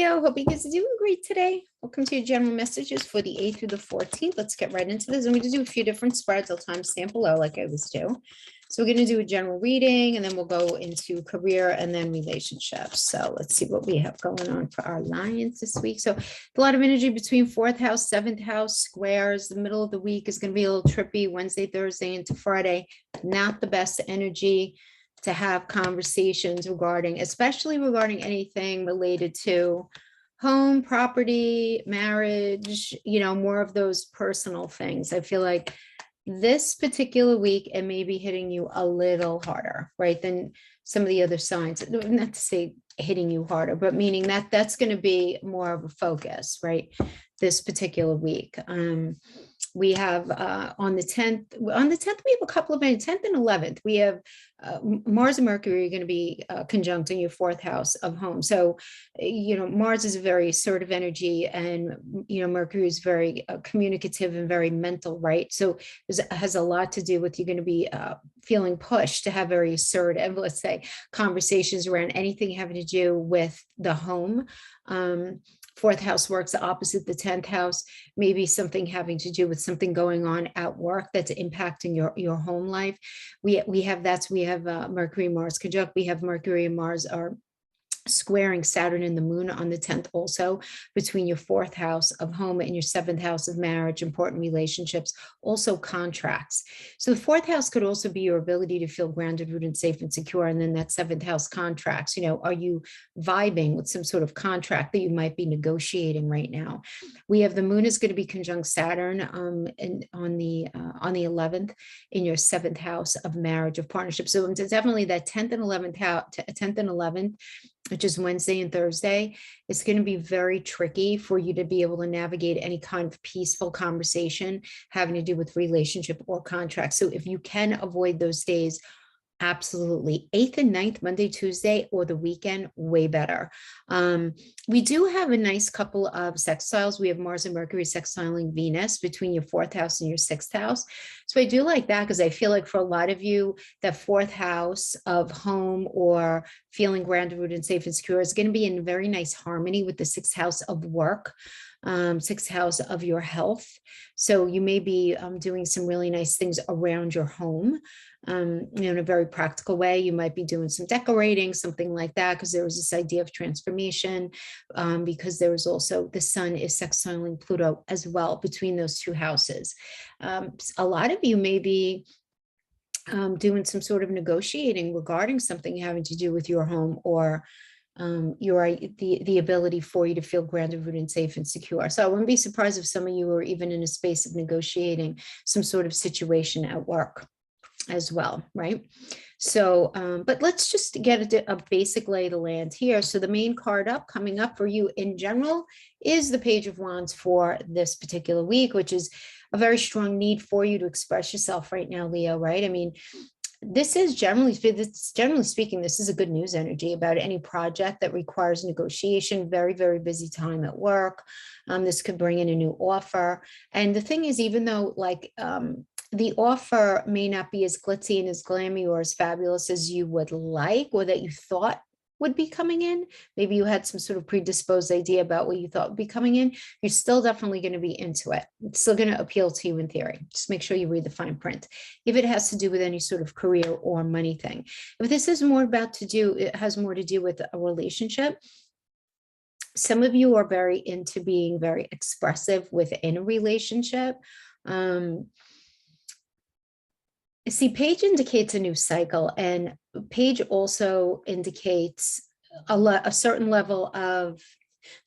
Leo, hope you guys are doing great today. Welcome to your general messages for the 8th through the 14th. Let's get right into this. I'm going to do a few different spreads. I'll timestamp below like I always do. So we're going to do a general reading, and then we'll go into career and then relationships. So let's see what we have going on for our Lions this week. So a lot of energy between 4th house, 7th house, squares. The middle of the week is going to be a little trippy, Wednesday, Thursday into Friday. Not the best energy to have conversations regarding, especially regarding anything related to home, property, marriage, more of those personal things. I feel like this particular week, it may be hitting you a little harder, right, than some of the other signs. Not to say hitting you harder, but meaning that that's going to be more of a focus, right, this particular week. We have on the 10th, we have a couple of 10th and 11th, we have Mars and Mercury are going to be conjunct in your 4th house of home. So, Mars is a very assertive energy, and, Mercury is very communicative and very mental, right? So it has a lot to do with, you're going to be feeling pushed to have very assertive, let's say, conversations around anything having to do with the home. 4th house works opposite the 10th house, maybe something having to do with something going on at work that's impacting your home life. We have Mercury, Mars conjunct. We have Mercury and Mars are squaring Saturn and the moon on the 10th, also between your 4th house of home and your 7th house of marriage, important relationships, also contracts. So the 4th house could also be your ability to feel grounded, rooted, safe, and secure. And then that 7th house contracts, are you vibing with some sort of contract that you might be negotiating right now? We have the moon is going to be conjunct Saturn and on the 11th in your 7th house of marriage, of partnership. So it's definitely that 10th and 11th house, 10th and 11th, which is Wednesday and Thursday. It's going to be very tricky for you to be able to navigate any kind of peaceful conversation having to do with relationship or contract. So if you can avoid those days, absolutely. 8th and 9th, Monday, Tuesday, or the weekend, way better. We do have a nice couple of sextiles. We have Mars and Mercury sextiling Venus between your 4th house and your 6th house. So I do like that, because I feel like for a lot of you, that 4th house of home or feeling grounded, rooted, and safe and secure is going to be in very nice harmony with the 6th house of work. 6th house of your health. So you may be doing some really nice things around your home. In a very practical way. You might be doing some decorating, something like that, because there was this idea of transformation, because there was also the sun is sextiling Pluto as well between those two houses. A lot of you may be doing some sort of negotiating regarding something having to do with your home, or the ability for you to feel grounded, rooted, and safe and secure. So I wouldn't be surprised if some of you are even in a space of negotiating some sort of situation at work as well, right? So, but let's just get a basic lay of the land here. So the main card coming up for you in general is the Page of Wands for this particular week, which is a very strong need for you to express yourself right now, Leo, right? I mean, this is generally speaking, this is a good news energy about any project that requires negotiation. Very, very busy time at work. This could bring in a new offer. And the thing is, even though the offer may not be as glitzy and as glammy or as fabulous as you would like, or that you thought would be coming in, maybe you had some sort of predisposed idea about what you thought would be coming in, you're still definitely going to be into it. It's still going to appeal to you in theory. Just make sure you read the fine print. If it has to do with any sort of career or money thing. If this is more it has more to do with a relationship. Some of you are very into being very expressive within a relationship. See, Page indicates a new cycle, and Page also indicates a certain level of,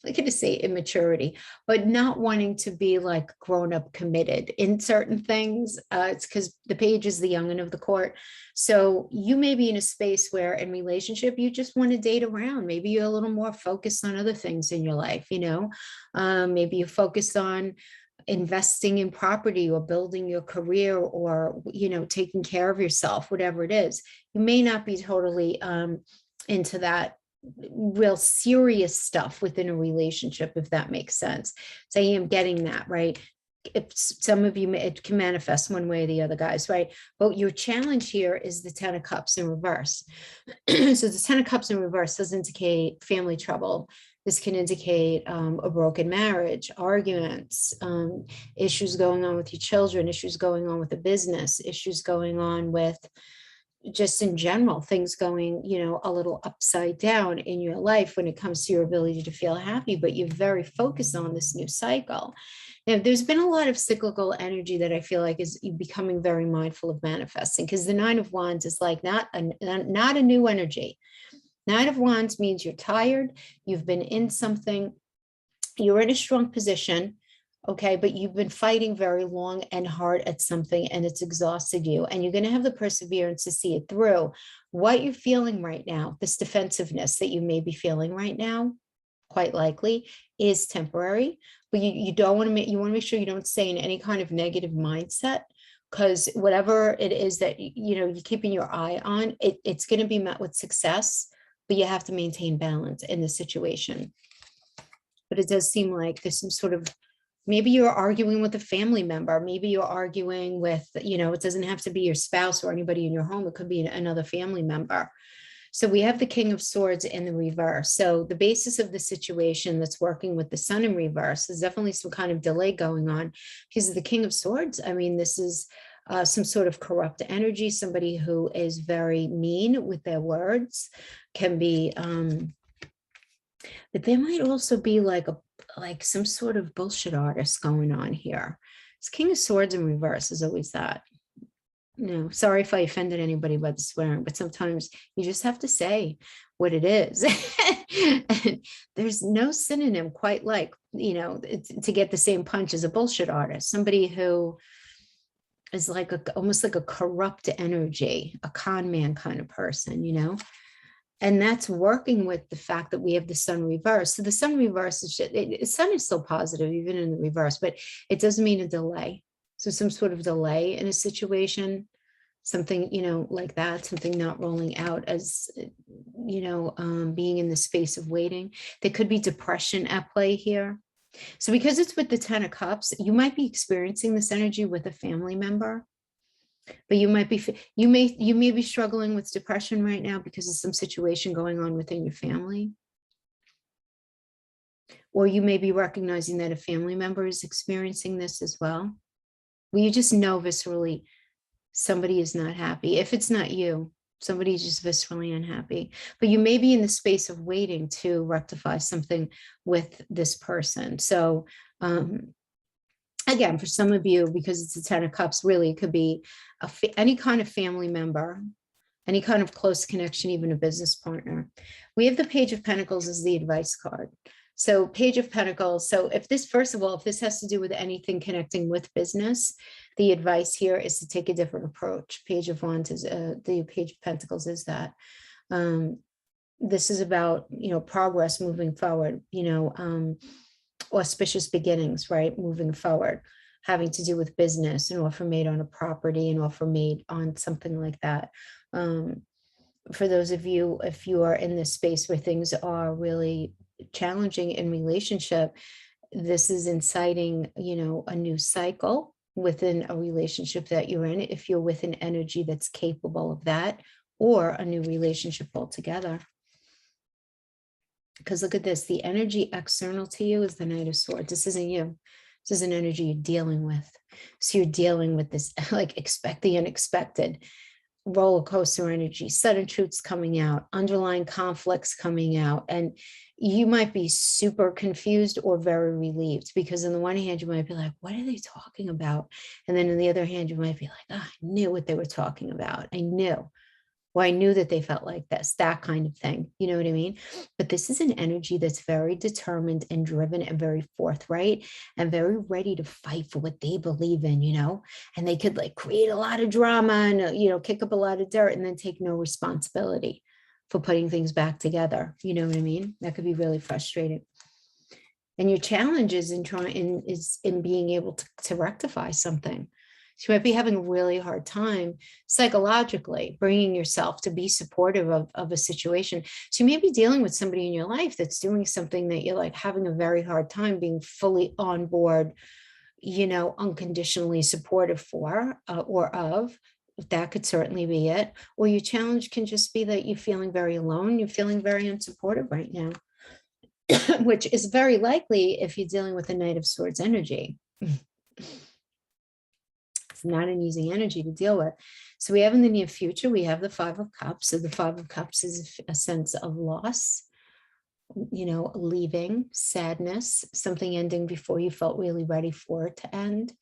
I'm going to say immaturity, but not wanting to be like grown up committed in certain things. It's because the Page is the young'un of the court. So you may be in a space where in relationship, you just want to date around. Maybe you're a little more focused on other things in your life, maybe you're focused on investing in property or building your career, or, taking care of yourself, whatever it is. You may not be totally into that real serious stuff within a relationship, if that makes sense. So I am getting that, right? If some of you, it can manifest one way or the other, guys, right? But your challenge here is the 10 of Cups in reverse. So the 10 of Cups in reverse does indicate family trouble, This can indicate a broken marriage, arguments, issues going on with your children, issues going on with the business, issues going on with just in general, things going, a little upside down in your life when it comes to your ability to feel happy, but you're very focused on this new cycle. Now, there's been a lot of cyclical energy that I feel like is becoming very mindful of manifesting, because the Nine of Wands is like not a new energy. Nine of Wands means you're tired, you've been in something, you're in a strong position, okay, but you've been fighting very long and hard at something and it's exhausted you, and you're going to have the perseverance to see it through. What you're feeling right now, this defensiveness that you may be feeling right now, quite likely is temporary, but you don't want to you want to make sure you don't stay in any kind of negative mindset, because whatever it is that you're keeping your eye on, it's going to be met with success, but you have to maintain balance in the situation. But it does seem like there's some sort of, maybe you're arguing with a family member, maybe you're arguing with, it doesn't have to be your spouse or anybody in your home, it could be another family member. So we have the King of Swords in the reverse. So the basis of the situation that's working with the Sun in reverse is definitely some kind of delay going on, because the King of Swords, I mean, this is some sort of corrupt energy, somebody who is very mean with their words, can be, but there might also be like some sort of bullshit artist going on here. It's King of Swords in reverse is always that. No, sorry if I offended anybody by the swearing, but sometimes you just have to say what it is. And there's no synonym quite like, to get the same punch as a bullshit artist, somebody who is like almost like a corrupt energy, a con man kind of person, and that's working with the fact that we have the Sun reverse. So the Sun reverse is just, Sun is still positive even in the reverse, but it doesn't mean a delay. So some sort of delay in a situation, something, like that, something not rolling out as, being in the space of waiting. There could be depression at play here. So because it's with the 10 of Cups, you might be experiencing this energy with a family member, but you may be struggling with depression right now because of some situation going on within your family. Or you may be recognizing that a family member is experiencing this as well. Well, you just know viscerally somebody is not happy. If it's not you, somebody's just viscerally unhappy, but you may be in the space of waiting to rectify something with this person. So, again, for some of you, because it's a 10 of Cups, really, it could be any kind of family member, any kind of close connection, even a business partner. We have the Page of Pentacles as the advice card. So Page of Pentacles. So if this, first of all, if this has to do with anything connecting with business, the advice here is to take a different approach. Page of Wands is the Page of Pentacles is that. This is about, progress moving forward, auspicious beginnings, right? Moving forward, having to do with business, an offer made on a property, an offer made on something like that. For those of you, if you are in this space where things are really challenging in relationship, this is inciting, a new cycle within a relationship that you're in, if you're with an energy that's capable of that, or a new relationship altogether. Because look at this, the energy external to you is the Knight of Swords. This isn't you. This is an energy you're dealing with. So you're dealing with this, like, expect the unexpected, roller coaster energy, sudden truths coming out, underlying conflicts coming out. And you might be super confused or very relieved, because on the one hand, you might be like, what are they talking about? And then on the other hand, you might be like, oh, I knew what they were talking about. I knew. Well, I knew that they felt like this, that kind of thing. You know what I mean? But this is an energy that's very determined and driven and very forthright and very ready to fight for what they believe in, and they could like create a lot of drama and, kick up a lot of dirt and then take no responsibility for putting things back together. You know what I mean? That could be really frustrating. And your challenge is in being able to rectify something. So you might be having a really hard time psychologically bringing yourself to be supportive of a situation. So you may be dealing with somebody in your life that's doing something that you're like having a very hard time being fully on board, unconditionally supportive for or of. That could certainly be it. Or your challenge can just be that you're feeling very alone. You're feeling very unsupportive right now. which is very likely if you're dealing with a Knight of Swords energy. It's not an easy energy to deal with. So we have in the near future, we have the Five of Cups. So the Five of Cups is a sense of loss, leaving, sadness, something ending before you felt really ready for it to end.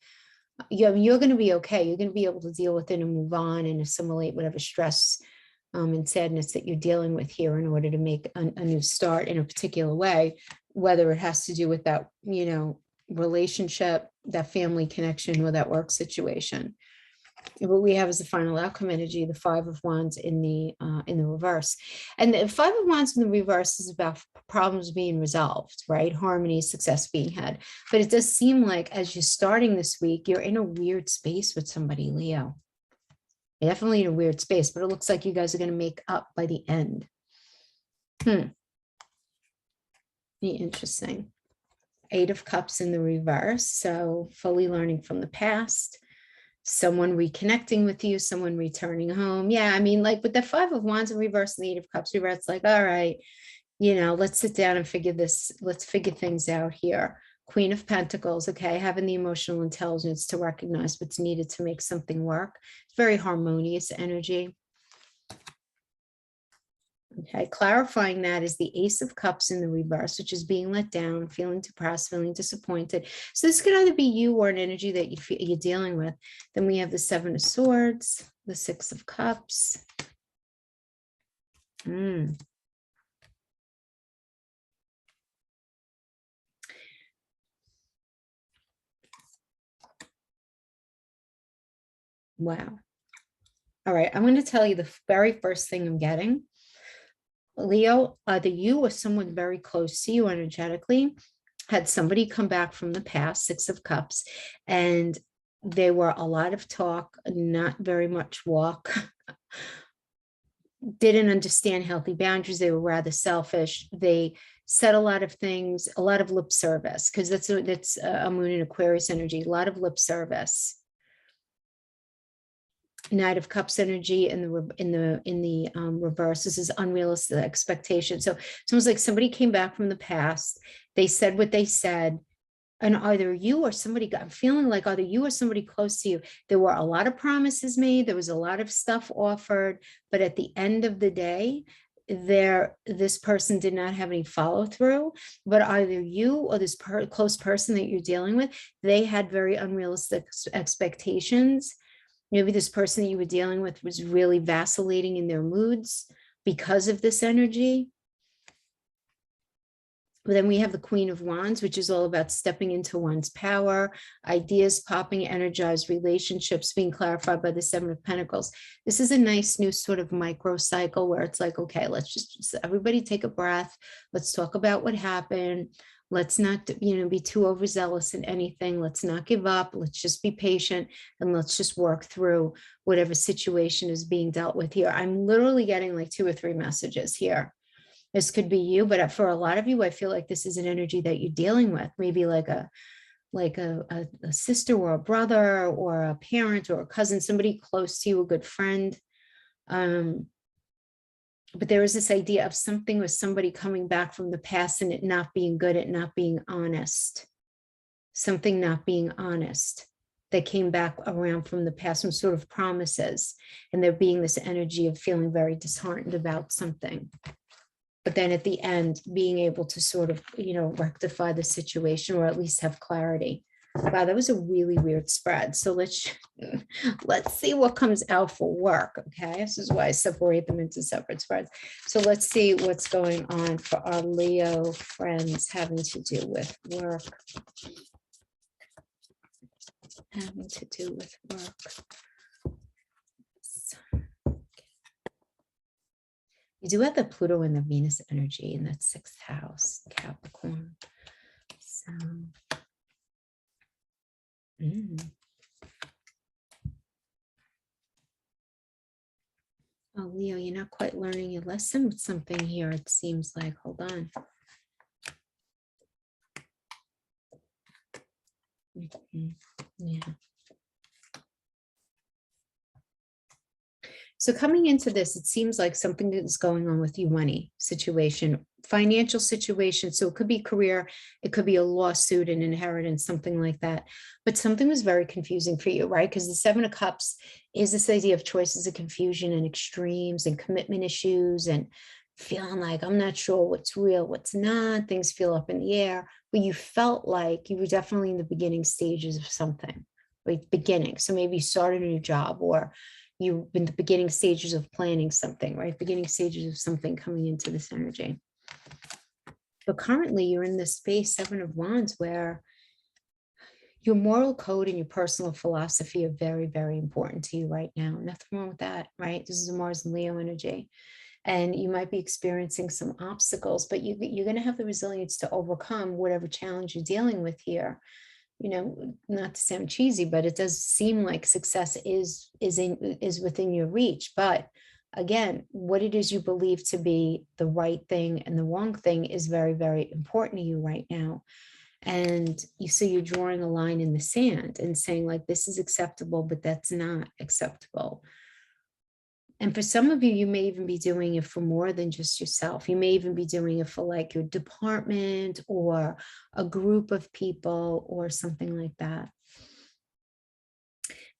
You're going to be okay. You're going to be able to deal with it and move on and assimilate whatever stress and sadness that you're dealing with here in order to make a new start in a particular way, whether it has to do with that, relationship, that family connection, or that work situation. What we have is the final outcome energy, the Five of Wands in the reverse. And the Five of Wands in the reverse is about problems being resolved, right? Harmony, success being had. But it does seem like as you're starting this week, you're in a weird space with somebody, Leo. You're definitely in a weird space, but it looks like you guys are going to make up by the end. Be interesting. Eight of Cups in the reverse. So fully learning from the past, someone reconnecting with you, someone returning home. Yeah, I mean, like with the Five of Wands in reverse and the Eight of Cups reverse, it's like, all right, let's sit down and let's figure things out here. Queen of Pentacles, okay, having the emotional intelligence to recognize what's needed to make something work. It's very harmonious energy. Okay, clarifying that is the Ace of Cups in the reverse, which is being let down, feeling depressed, feeling disappointed. So this could either be you or an energy that you're dealing with. Then we have the Seven of Swords, the Six of Cups. Wow. All right, I'm going to tell you the very first thing I'm getting. Leo, either you or someone very close to you energetically had somebody come back from the past, Six of Cups, and there were a lot of talk, not very much walk. Didn't understand healthy boundaries. They were rather selfish. They said a lot of things, a lot of lip service, because that's a moon in Aquarius energy, a lot of lip service. Knight of Cups energy in the reverse. This is unrealistic expectation. So it's almost like somebody came back from the past. They said what they said, and either you or somebody I'm feeling like either you or somebody close to you. There were a lot of promises made. There was a lot of stuff offered, but at the end of the day, this person did not have any follow through. But either you or this close person that you're dealing with, they had very unrealistic expectations. Maybe this person that you were dealing with was really vacillating in their moods because of this energy. But then we have the Queen of Wands, which is all about stepping into one's power, ideas popping, energized relationships being clarified by the Seven of Pentacles. This is a nice new sort of micro cycle where it's like, okay, let's just everybody take a breath. Let's talk about what happened. Let's not, be too overzealous in anything. Let's not give up. Let's just be patient and let's just work through whatever situation is being dealt with here. I'm literally getting like 2 or 3 messages here. This could be you, but for a lot of you, I feel like this is an energy that you're dealing with, maybe like a sister or a brother or a parent or a cousin, somebody close to you, a good friend. But there is this idea of something with somebody coming back from the past and it not being good, it not being honest, something not being honest that came back around from the past, some sort of promises, and there being this energy of feeling very disheartened about something. But then at the end, being able to sort of, rectify the situation or at least have clarity. Wow, that was a really weird spread. So let's see what comes out for work. Okay, this is why I separate them into separate spreads. So let's see what's going on for our Leo friends having to do with work. Having to do with work. You do have the Pluto and the Venus energy in that 6th house, Capricorn. So. Oh, Leo, you're not quite learning your lesson with something here, it seems like. Hold on. Yeah. So coming into this, it seems like something is going on with you money situation financial situation. So it could be career, it could be a lawsuit, an inheritance, something like that. But something was very confusing for you, right? Because the Seven of Cups is this idea of choices and confusion and extremes and commitment issues and feeling like I'm not sure what's real, what's not. Things feel up in the air. But you felt like you were definitely in the beginning stages of something, right? Beginning. So maybe you started a new job, or you've been the beginning stages of planning something, right? Beginning stages of something coming into this energy. But currently you're in this space, Seven of Wands, where your moral code and your personal philosophy are very, very important to you right now. Nothing wrong with that, right? This is a Mars and Leo energy. And you might be experiencing some obstacles, but you're going to have the resilience to overcome whatever challenge you're dealing with here. You know, not to sound cheesy, but it does seem like success is within your reach. But again, what it is you believe to be the right thing and the wrong thing is very, very important to you right now. And so you're drawing a line in the sand and saying, like, this is acceptable, but that's not acceptable. And for some of you, you may even be doing it for more than just yourself. You may even be doing it for like your department or a group of people or something like that.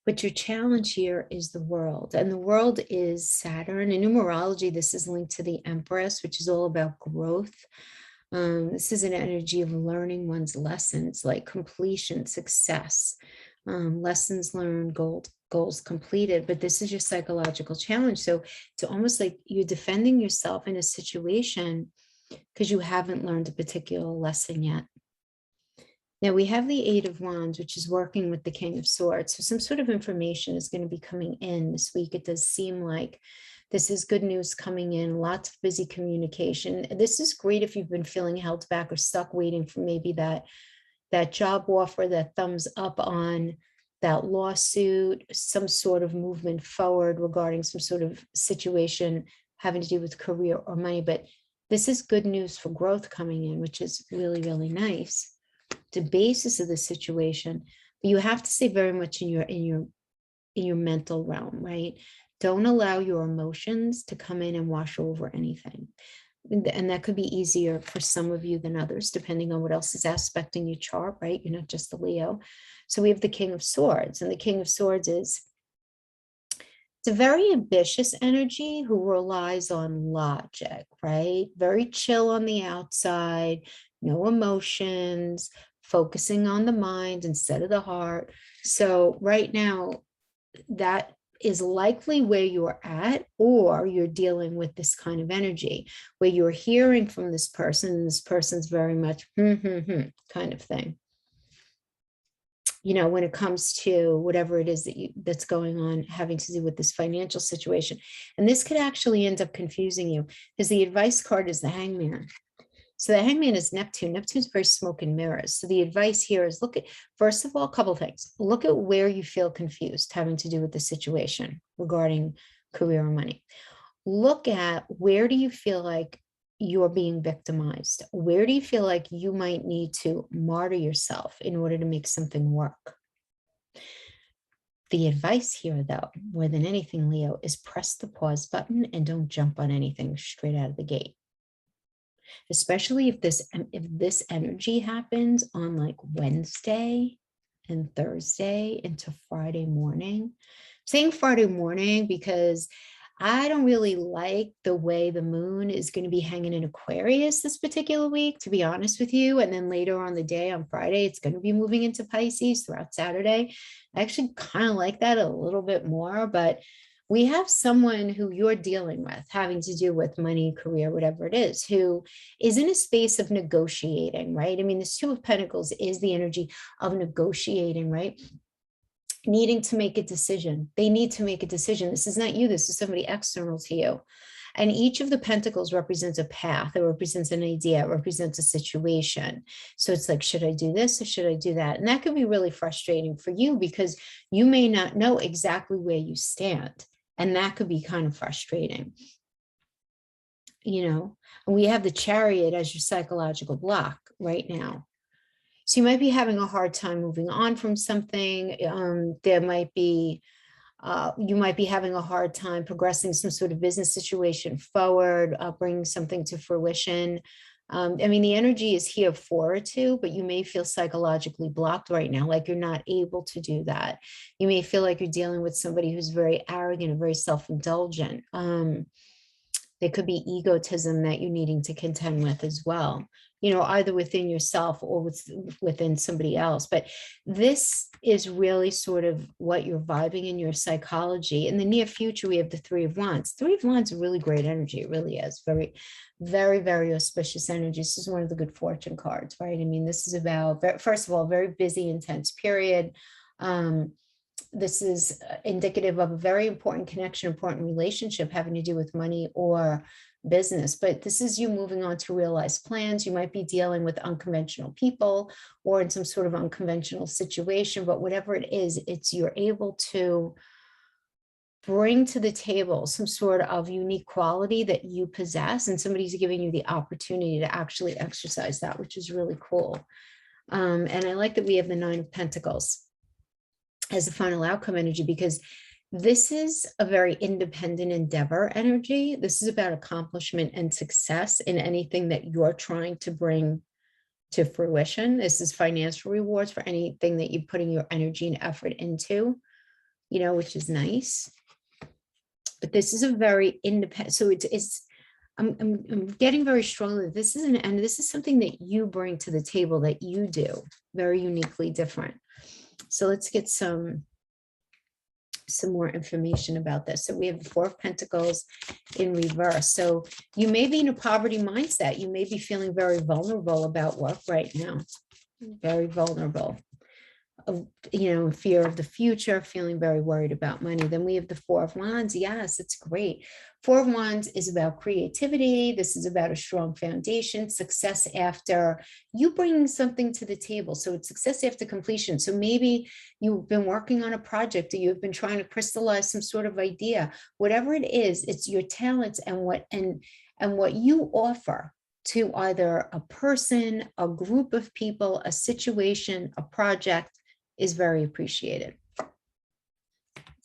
But your challenge here is the world. And the world is Saturn. In numerology, this is linked to the Empress, which is all about growth. This is an energy of learning one's lessons, like completion, success, lessons learned, goals completed. But this is your psychological challenge. So it's almost like you're defending yourself in a situation because you haven't learned a particular lesson yet. Now we have the Eight of Wands, which is working with the King of Swords. So some sort of information is going to be coming in this week. It does seem like this is good news coming in, lots of busy communication. This is great if you've been feeling held back or stuck waiting for maybe that job offer, that thumbs up on that lawsuit, some sort of movement forward regarding some sort of situation having to do with career or money. But this is good news for growth coming in, which is really, really nice. The basis of the situation, but you have to stay very much in your mental realm, right? Don't allow your emotions to come in and wash over anything. And that could be easier for some of you than others, depending on what else is aspecting your chart, right? You're not just the Leo. So we have the King of Swords, and the King of Swords it's a very ambitious energy who relies on logic, right? Very chill on the outside, no emotions, focusing on the mind instead of the heart. So right now, that is likely where you're at, or you're dealing with this kind of energy where you're hearing from this person, and this person's very much kind of thing. You know, when it comes to whatever it is that's going on having to do with this financial situation. And this could actually end up confusing you because the advice card is the Hangman. So the Hangman is Neptune. Neptune's very smoke and mirrors. So the advice here is look at, first of all, a couple of things. Look at where you feel confused having to do with the situation regarding career or money. Look at where do you feel like you're being victimized? Where do you feel like you might need to martyr yourself in order to make something work? The advice here, though, more than anything, Leo, is press the pause button and don't jump on anything straight out of the gate. Especially if this energy happens on like Wednesday and Thursday into Friday morning. I'm saying Friday morning because I don't really like the way the moon is going to be hanging in Aquarius this particular week, to be honest with you. And then later on the day on Friday, it's going to be moving into Pisces throughout Saturday. I actually kind of like that a little bit more, but we have someone who you're dealing with having to do with money, career, whatever it is, who is in a space of negotiating, right? I mean, this Two of Pentacles is the energy of negotiating, right? Needing to make a decision. They need to make a decision. This is not you. This is somebody external to you. And each of the pentacles represents a path. It represents an idea. It represents a situation. So it's like, should I do this or should I do that? And that can be really frustrating for you because you may not know exactly where you stand. And that could be kind of frustrating. You know, and we have the Chariot as your psychological block right now. So you might be having a hard time moving on from something. There might be You might be having a hard time progressing some sort of business situation forward, bringing something to fruition. I mean, the energy is here for it too, but you may feel psychologically blocked right now, like you're not able to do that. You may feel like you're dealing with somebody who's very arrogant and very self-indulgent. There could be egotism that you're needing to contend with as well, you know, either within yourself or within somebody else. But this is really sort of what you're vibing in your psychology. In the near future, we have the Three of Wands. Three of Wands is really great energy. It really is very, very, very auspicious energy. This is one of the good fortune cards, right? I mean, this is about, first of all, very busy, intense period. This is indicative of a very important connection, important relationship having to do with money or business. But this is you moving on to realize plans. You might be dealing with unconventional people or in some sort of unconventional situation, but whatever it is, it's you're able to bring to the table some sort of unique quality that you possess, and somebody's giving you the opportunity to actually exercise that, which is really cool. And I like that we have the Nine of Pentacles as the final outcome energy, because this is a very independent endeavor energy. This is about accomplishment and success in anything that you're trying to bring to fruition. This is financial rewards for anything that you're putting your energy and effort into, you know, which is nice. But this is a very independent, so I'm getting very strongly, this is and this is something that you bring to the table, that you do very uniquely different. So let's get some more information about this. So we have the Four of Pentacles in reverse. So you may be in a poverty mindset. You may be feeling very vulnerable about work right now. Very vulnerable. You know, fear of the future, feeling very worried about money. Then we have the Four of Wands. Yes, it's great. Four of Wands is about creativity. This is about a strong foundation, success after you bringing something to the table. So it's success after completion. So maybe you've been working on a project, or you've been trying to crystallize some sort of idea. Whatever it is, it's your talents and what you offer to either a person, a group of people, a situation, a project, is very appreciated.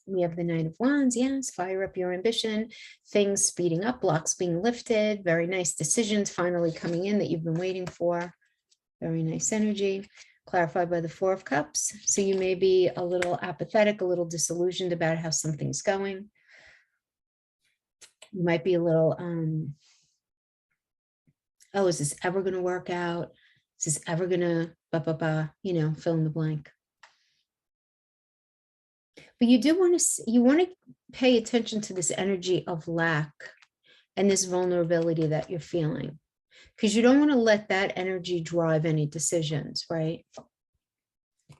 We have the Knight of Wands. Yes, fire up your ambition, things speeding up, blocks being lifted, very nice decisions finally coming in that you've been waiting for. Very nice energy. Clarified by the Four of Cups. So you may be a little apathetic, a little disillusioned about how something's going. You might be a little, oh, is this ever going to work out? Is this ever going to, you know, fill in the blank? But you do want to pay attention to this energy of lack and this vulnerability that you're feeling, because you don't want to let that energy drive any decisions, right?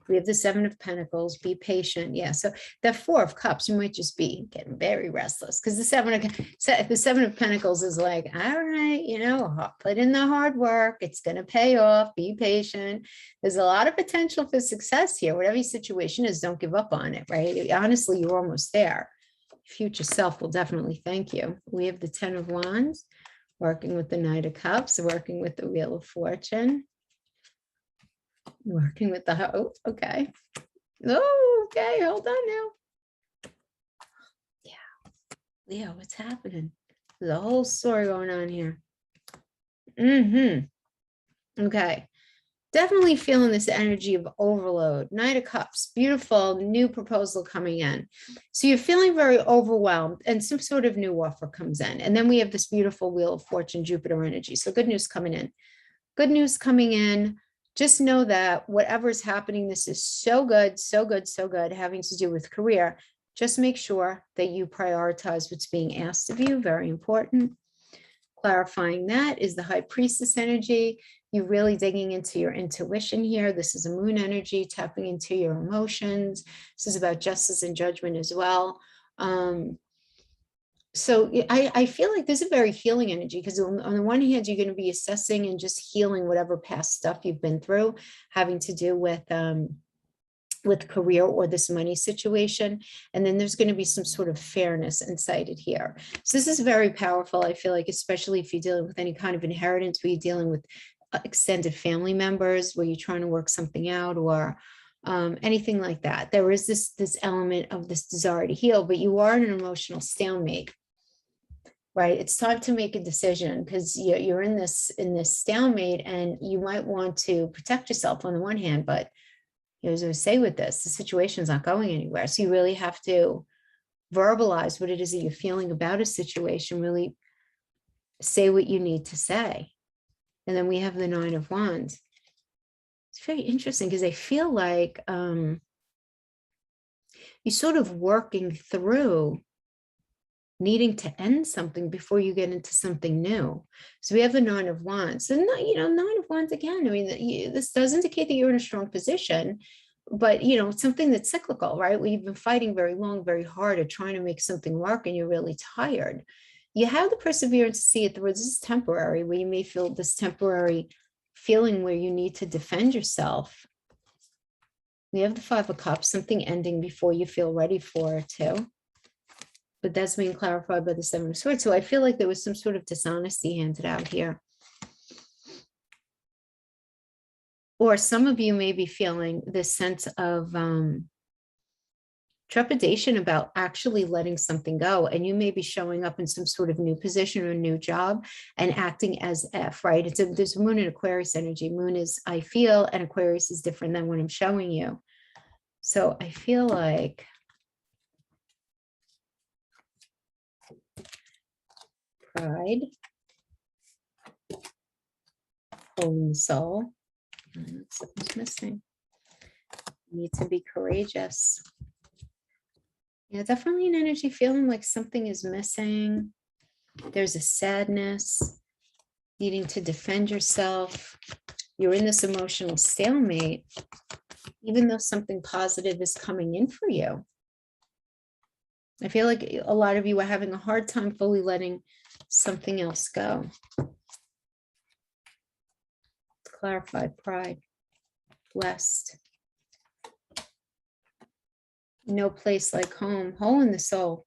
We have the Seven of Pentacles. Be patient. Yeah. So the Four of Cups, you might just be getting very restless, because the Seven of Pentacles is like, all right, you know, put in the hard work. It's going to pay off. Be patient. There's a lot of potential for success here. Whatever your situation is, don't give up on it, right? Honestly, you're almost there. Future self will definitely thank you. We have the Ten of Wands, working with the Knight of Cups, working with the Wheel of Fortune. Working with the, oh, okay. Oh, okay, hold on now. Yeah, Leo, what's happening? There's a whole story going on here. Okay, definitely feeling this energy of overload. Knight of Cups, beautiful new proposal coming in. So you're feeling very overwhelmed, and some sort of new offer comes in. And then we have this beautiful Wheel of Fortune, Jupiter energy. So good news coming in. Good news coming in. Just know that whatever is happening, this is so good, so good, so good, having to do with career. Just make sure that you prioritize what's being asked of you. Very important. Clarifying that is the High Priestess energy. You're really digging into your intuition here. This is a moon energy, tapping into your emotions. This is about justice and judgment as well. So I feel like this is a very healing energy, because on the one hand, you're going to be assessing and just healing whatever past stuff you've been through, having to do with career or this money situation. And then there's going to be some sort of fairness incited here. So this is very powerful. I feel like, especially if you're dealing with any kind of inheritance, where you're dealing with extended family members, where you're trying to work something out, or anything like that. There is this element of this desire to heal, but you are in an emotional stalemate, right? It's time to make a decision because you're in this stalemate, and you might want to protect yourself on the one hand, but as I say with this, the situation's not going anywhere. So you really have to verbalize what it is that you're feeling about a situation, really say what you need to say. And then we have the Nine of Wands. It's very interesting because I feel like you're sort of working through needing to end something before you get into something new. So we have the Nine of Wands, and Nine of Wands again. I mean, this does indicate that you're in a strong position, but it's something that's cyclical, right? Where you've been fighting very long, very hard at trying to make something work, and you're really tired. You have the perseverance to see it through. This is temporary, where you may feel this temporary feeling where you need to defend yourself. We have the Five of Cups, something ending before you feel ready for it too. But that's being clarified by the Seven of Swords. So I feel like there was some sort of dishonesty handed out here. Or some of you may be feeling this sense of trepidation about actually letting something go. And you may be showing up in some sort of new position or new job and acting as F, right? There's Moon and Aquarius energy. Moon is I feel, and Aquarius is different than what I'm showing you. So I feel like pride, holy soul. Something's missing. You need to be courageous. Yeah, definitely an energy feeling like something is missing. There's a sadness, needing to defend yourself. You're in this emotional stalemate, even though something positive is coming in for you. I feel like a lot of you are having a hard time fully letting something else go. Clarified, pride, blessed. No place like home, hole in the soul.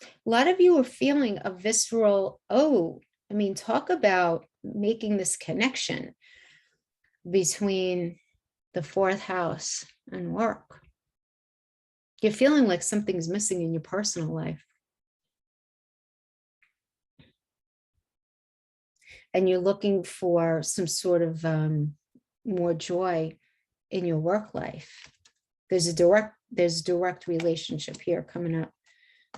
A lot of you are feeling a visceral, talk about making this connection between the fourth house and work. You're feeling like something's missing in your personal life. And you're looking for some sort of more joy in your work life. There's a direct relationship here coming up.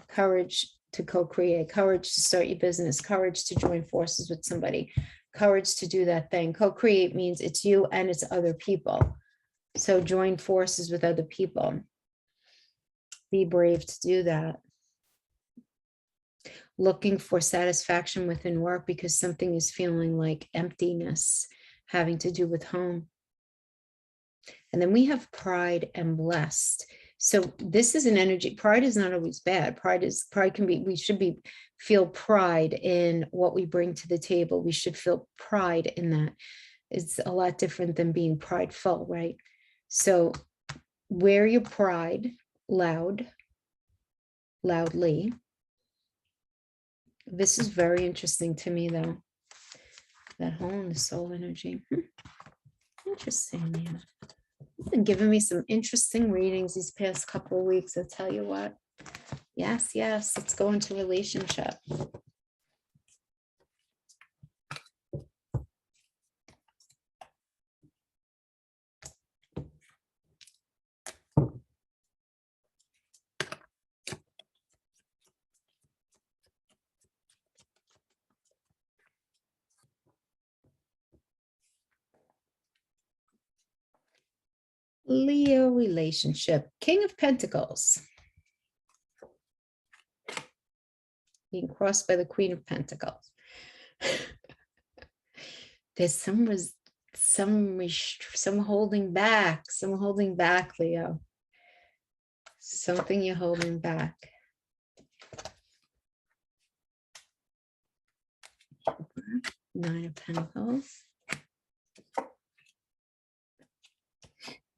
Courage to co-create, courage to start your business, courage to join forces with somebody, courage to do that thing. Co-create means it's you and it's other people. So join forces with other people. Be brave to do that. Looking for satisfaction within work because something is feeling like emptiness, having to do with home. And then we have pride and blessed. So this is an energy. Pride is not always bad. We should feel pride in what we bring to the table. We should feel pride in that. It's a lot different than being prideful, right? So wear your pride loudly. This is very interesting to me, though. That hole in the soul energy. Interesting, yeah. You've been giving me some interesting readings these past couple of weeks, I'll tell you what. Yes, let's go into relationship. Leo relationship, King of Pentacles. Being crossed by the Queen of Pentacles. There's some holding back, Leo. Something you're holding back. Nine of Pentacles.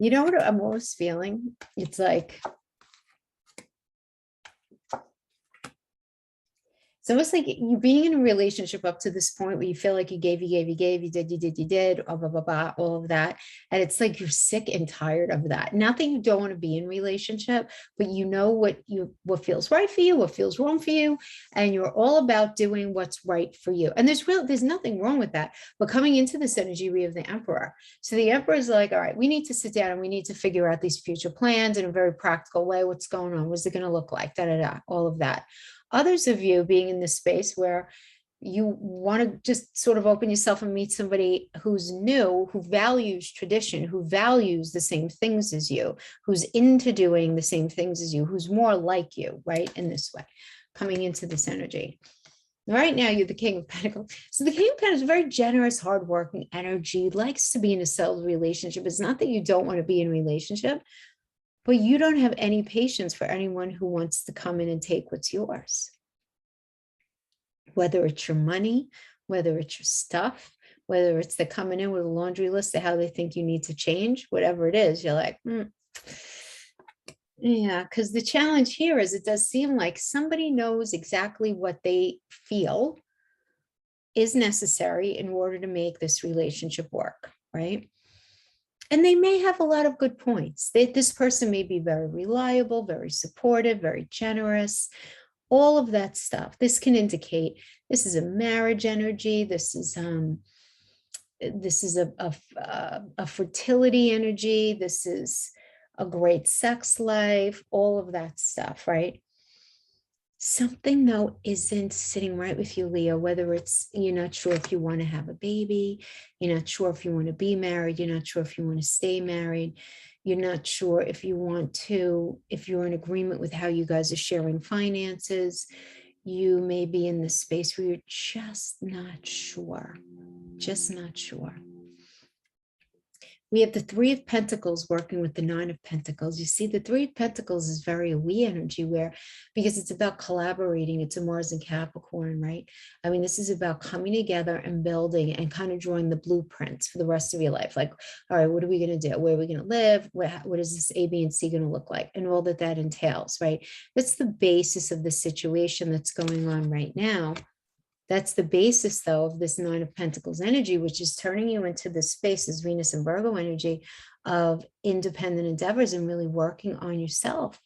You know what I'm always feeling? It's It's almost like you being in a relationship up to this point where you feel like you gave, you did, blah, blah, blah, blah, all of that. And it's like you're sick and tired of that. Not that you don't want to be in relationship, but you know what feels right for you, what feels wrong for you, and you're all about doing what's right for you. And there's nothing wrong with that. But coming into this energy, we have the Emperor. So the Emperor is like, all right, we need to sit down and we need to figure out these future plans in a very practical way. What's going on? What's it going to look like? All of that. Others of you being in this space where you want to just sort of open yourself and meet somebody who's new, who values tradition, who values the same things as you, who's into doing the same things as you, who's more like you, right? In this way, coming into this energy. Right now, you're the King of Pentacles. So the King of Pentacles is very generous, hardworking energy, likes to be in a settled relationship. It's not that you don't want to be in a relationship, but you don't have any patience for anyone who wants to come in and take what's yours. Whether it's your money, whether it's your stuff, whether it's they're coming in with a laundry list of how they think you need to change, whatever it is, you're like, yeah, because the challenge here is it does seem like somebody knows exactly what they feel is necessary in order to make this relationship work, right? And they may have a lot of good points. This person may be very reliable, very supportive, very generous, all of that stuff. This can indicate this is a marriage energy. This is a fertility energy. This is a great sex life, all of that stuff, right? Something though isn't sitting right with you, Leo, whether it's you're not sure if you want to have a baby, you're not sure if you want to be married, you're not sure if you want to stay married, you're not sure if if you're in agreement with how you guys are sharing finances. You may be in this space where you're just not sure. We have the Three of Pentacles working with the Nine of Pentacles. You see, the Three of Pentacles is very a we energy because it's about collaborating. It's a Mars and Capricorn, right? I mean, this is about coming together and building and kind of drawing the blueprints for the rest of your life. Like, all right, what are we going to do? Where are we going to live? What is this A, B, and C going to look like? And all that entails, right? That's the basis of the situation that's going on right now. That's the basis, though, of this Nine of Pentacles energy, which is turning you into this space, as Venus and Virgo energy of independent endeavors and really working on yourself,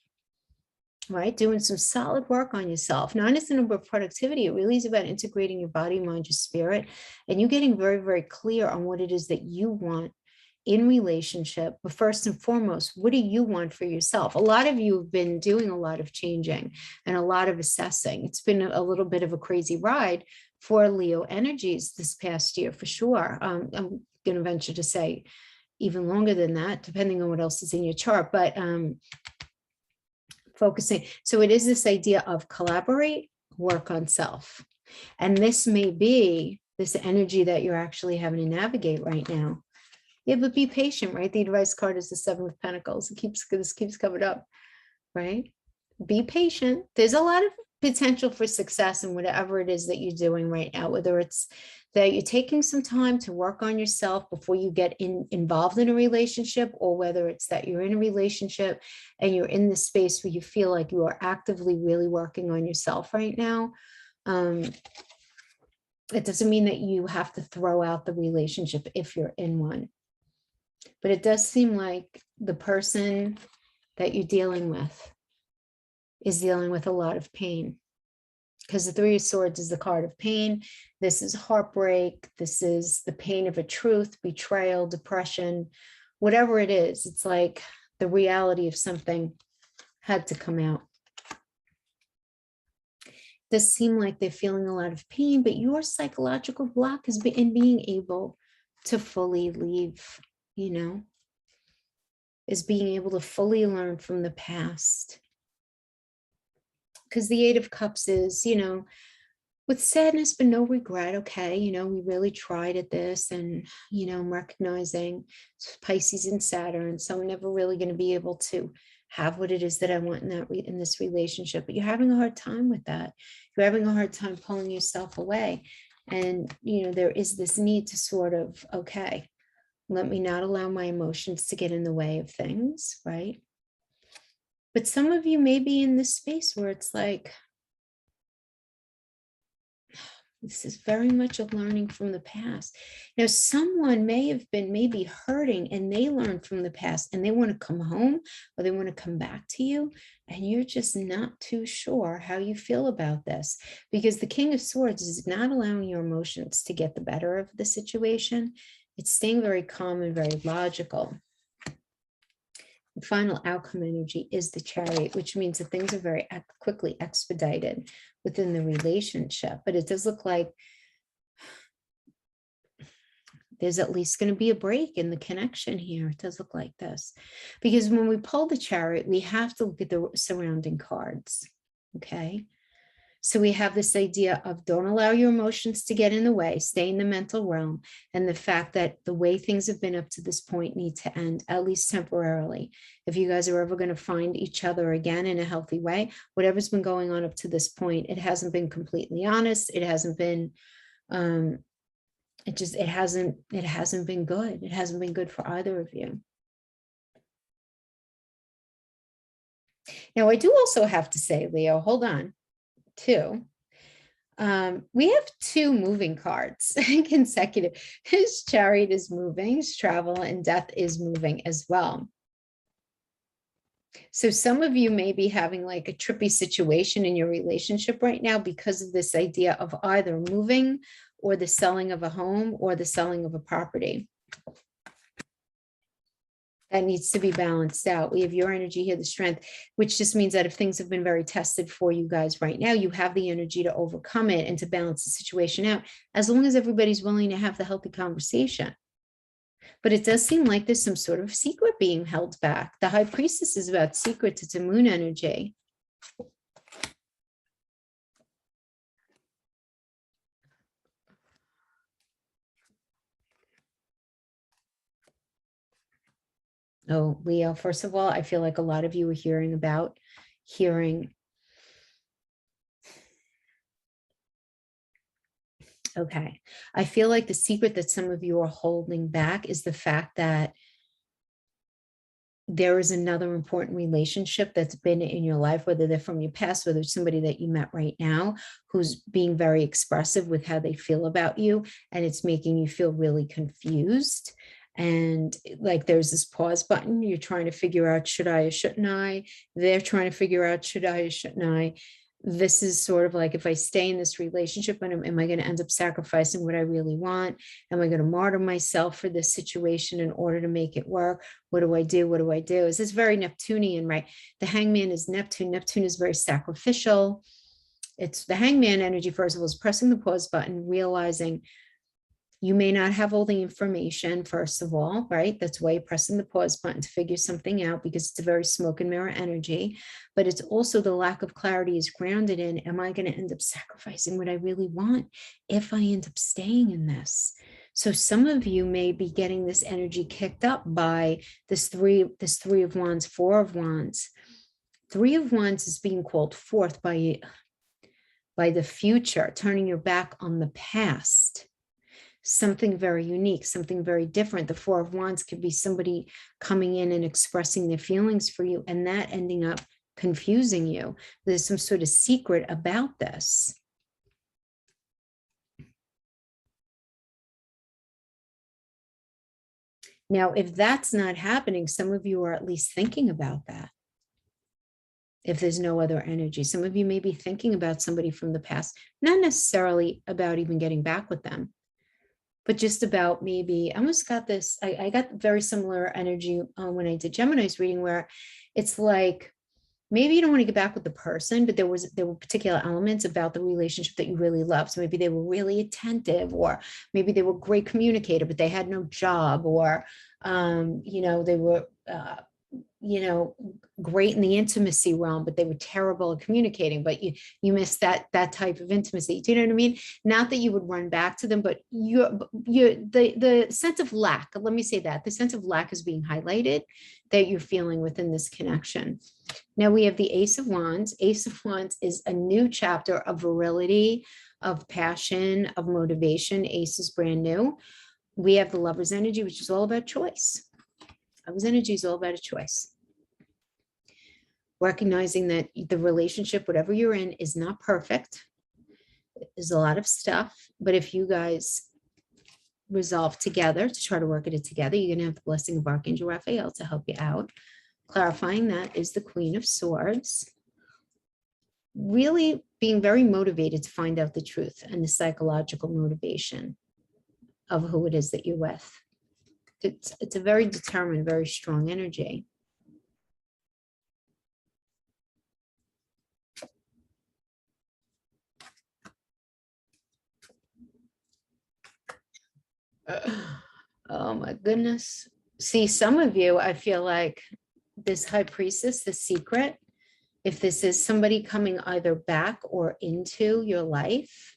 right? Doing some solid work on yourself. Nine is the number of productivity. It really is about integrating your body, mind, your spirit, and you getting very, very clear on what it is that you want in relationship. But first and foremost, what do you want for yourself? A lot of you have been doing a lot of changing and a lot of assessing. It's been a little bit of a crazy ride for Leo energies this past year, for sure. I'm going to venture to say even longer than that, depending on what else is in your chart, but focusing. So it is this idea of collaborate, work on self. And this may be this energy that you're actually having to navigate right now. Yeah, but be patient, right? The advice card is the Seven of Pentacles. This keeps coming up, right? Be patient. There's a lot of potential for success in whatever it is that you're doing right now, whether it's that you're taking some time to work on yourself before you get involved in a relationship, or whether it's that you're in a relationship and you're in this space where you feel like you are actively really working on yourself right now. It doesn't mean that you have to throw out the relationship if you're in one. But it does seem like the person that you're dealing with is dealing with a lot of pain, because the Three of Swords is the card of pain. This is heartbreak. This is the pain of a truth, betrayal, depression, whatever it is. It's like the reality of something had to come out. Does seem like they're feeling a lot of pain, but your psychological block is in being able to fully leave, is being able to fully learn from the past. Because the Eight of Cups is, with sadness, but no regret. Okay. We really tried at this, and, I'm recognizing Pisces and Saturn. So I'm never really going to be able to have what it is that I want in this relationship, but you're having a hard time with that. You're having a hard time pulling yourself away. And, there is this need to sort of, okay, let me not allow my emotions to get in the way of things, right? But some of you may be in this space where it's like, This is very much a learning from the past. Now, someone may have been maybe hurting and they learned from the past and they want to come home or they want to come back to you. And you're just not too sure how you feel about this, because the King of Swords is not allowing your emotions to get the better of the situation. It's staying very calm and very logical. The final outcome energy is the Chariot, which means that things are very quickly expedited within the relationship. But it does look like there's at least going to be a break in the connection here. It does look like this. Because when we pull the Chariot, we have to look at the surrounding cards. Okay. So we have this idea of don't allow your emotions to get in the way, stay in the mental realm, and the fact that the way things have been up to this point need to end, at least temporarily. If you guys are ever going to find each other again in a healthy way, whatever's been going on up to this point, it hasn't been completely honest. It hasn't been, it hasn't been good. It hasn't been good for either of you. Now, I do also have to say, Leo, hold on. Two. We have two moving cards consecutive. His Chariot is moving, his travel, and death is moving as well. So some of you may be having like a trippy situation in your relationship right now because of this idea of either moving or the selling of a home or the selling of a property. That needs to be balanced out. We have your energy here, the strength, which just means that if things have been very tested for you guys right now, you have the energy to overcome it and to balance the situation out, as long as everybody's willing to have the healthy conversation. But it does seem like there's some sort of secret being held back. The High Priestess is about secrets. It's a moon energy. Oh, Leo, first of all, I feel like a lot of you are hearing. Okay. I feel like the secret that some of you are holding back is the fact that there is another important relationship that's been in your life, whether they're from your past, whether it's somebody that you met right now, who's being very expressive with how they feel about you, and it's making you feel really confused. And like there's this pause button. You're trying to figure out, should I or shouldn't I? They're trying to figure out, should I or shouldn't I? This is sort of like, if I stay in this relationship, am I going to end up sacrificing what I really want? Am I going to martyr myself for this situation in order to make it work? What do I do? What do I do? Is this very Neptunian, right? The Hangman is Neptune. Neptune is very sacrificial. It's the Hangman energy, first of all, is pressing the pause button, realizing you may not have all the information, first of all, right? That's why you're pressing the pause button, to figure something out, because it's a very smoke and mirror energy. But it's also the lack of clarity is grounded in, am I going to end up sacrificing what I really want if I end up staying in this? So some of you may be getting this energy kicked up by this three of wands, four of wands. Three of wands is being called forth by the future, turning your back on the past. Something very unique, something very different. The Four of Wands could be somebody coming in and expressing their feelings for you, and that ending up confusing you. There's some sort of secret about this. Now, if that's not happening, some of you are at least thinking about that. If there's no other energy, some of you may be thinking about somebody from the past, not necessarily about even getting back with them, but just about maybe, I almost got this, I got very similar energy when I did Gemini's reading, where it's like, maybe you don't want to get back with the person, but there were particular elements about the relationship that you really loved. So maybe they were really attentive, or maybe they were a great communicator, but they had no job, or, they were, great in the intimacy realm, but they were terrible at communicating. But you missed that type of intimacy. Do you know what I mean? Not that you would run back to them, but the sense of lack. Let me say that the sense of lack is being highlighted that you're feeling within this connection. Now we have the Ace of Wands. Ace of Wands is a new chapter of virility, of passion, of motivation. Ace is brand new. We have the Lover's energy, which is all about choice. Lover's energy is all about a choice. Recognizing that the relationship, whatever you're in, is not perfect. There's a lot of stuff, but if you guys resolve together to try to work at it together, you're going to have the blessing of Archangel Raphael to help you out. Clarifying that is the Queen of Swords. Really being very motivated to find out the truth and the psychological motivation of who it is that you're with. It's a very determined, very strong energy. Oh my goodness. See, some of you, I feel like this High Priestess, the secret, if this is somebody coming either back or into your life,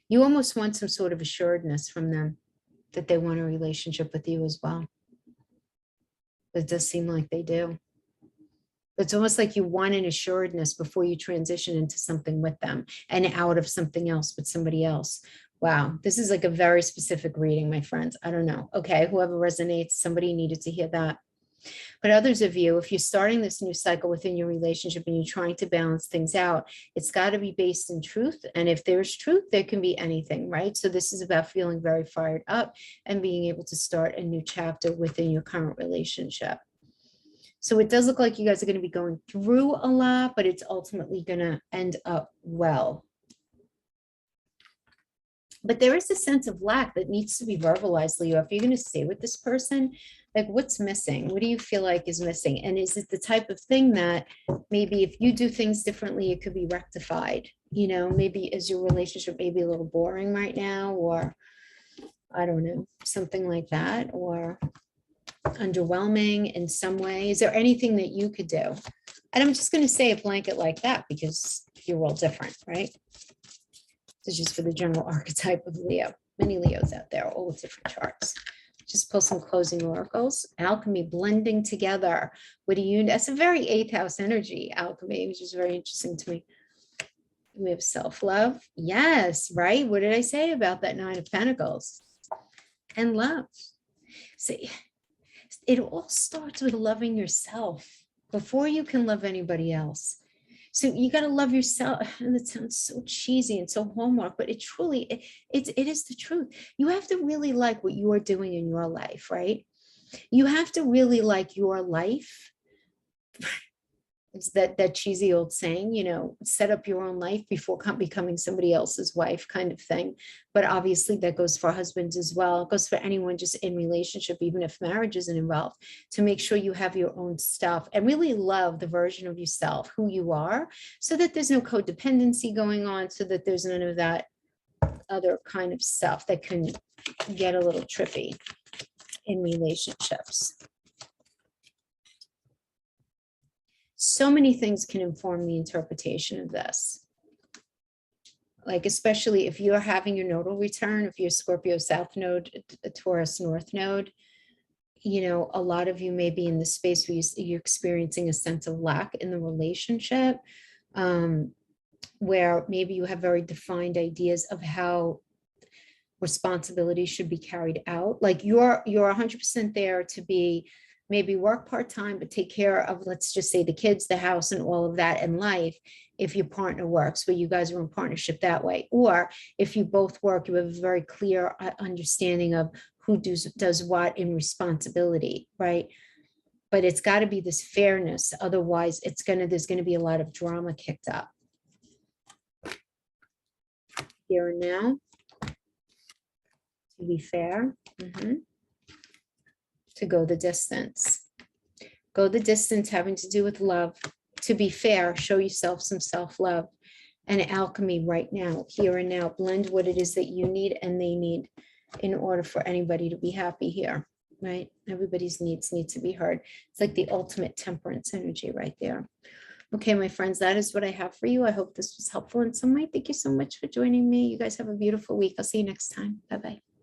you almost want some sort of assuredness from them that they want a relationship with you as well. It does seem like they do. It's almost like you want an assuredness before you transition into something with them and out of something else with somebody else. Wow, this is like a very specific reading, my friends. I don't know. Okay, whoever resonates, somebody needed to hear that. But others of you, if you're starting this new cycle within your relationship and you're trying to balance things out, it's got to be based in truth. And if there's truth, there can be anything, right? So this is about feeling very fired up and being able to start a new chapter within your current relationship. So it does look like you guys are going to be going through a lot, but it's ultimately going to end up well. But there is a sense of lack that needs to be verbalized, Leo. If you're going to stay with this person, like what's missing? What do you feel like is missing? And is it the type of thing that maybe if you do things differently, it could be rectified? You know, maybe is your relationship maybe a little boring right now, or I don't know, something like that, or underwhelming in some way? Is there anything that you could do? And I'm just going to say a blanket like that because you're all different, right? This is just for the general archetype of Leo. Many Leos out there, all with different charts. Just pull some closing oracles. Alchemy blending together. What do you? That's a very 8th house energy, alchemy, which is very interesting to me. We have self-love. Yes, right. What did I say about that 9 of Pentacles? And love. See, it all starts with loving yourself before you can love anybody else. So you got to love yourself. And it sounds so cheesy and so Hallmark, but it truly, it is the truth. You have to really like what you are doing in your life, right? You have to really like your life. It's that cheesy old saying, you know, set up your own life before becoming somebody else's wife kind of thing. But obviously that goes for husbands as well. It goes for anyone just in relationship, even if marriage isn't involved, to make sure you have your own stuff and really love the version of yourself, who you are, so that there's no codependency going on, so that there's none of that other kind of stuff that can get a little trippy in relationships. So many things can inform the interpretation of this. Like, especially if you're having your nodal return, if you're Scorpio South Node, a Taurus North Node, you know, a lot of you may be in the space where you're experiencing a sense of lack in the relationship, where maybe you have very defined ideas of how responsibility should be carried out. Like you're 100% there to be maybe work part-time, but take care of, let's just say, the kids, the house, and all of that in life. If your partner works, where you guys are in partnership that way, or if you both work, you have a very clear understanding of who does what in responsibility, right? But it's got to be this fairness. Otherwise, there's going to be a lot of drama kicked up. Here and now, to be fair. To go the distance. Go the distance having to do with love. To be fair, show yourself some self-love. And alchemy right now, here and now. Blend what it is that you need and they need in order for anybody to be happy here, right? Everybody's needs need to be heard. It's like the ultimate temperance energy right there. Okay, my friends, that is what I have for you. I hope this was helpful in some way. Thank you so much for joining me. You guys have a beautiful week. I'll see you next time. Bye-bye.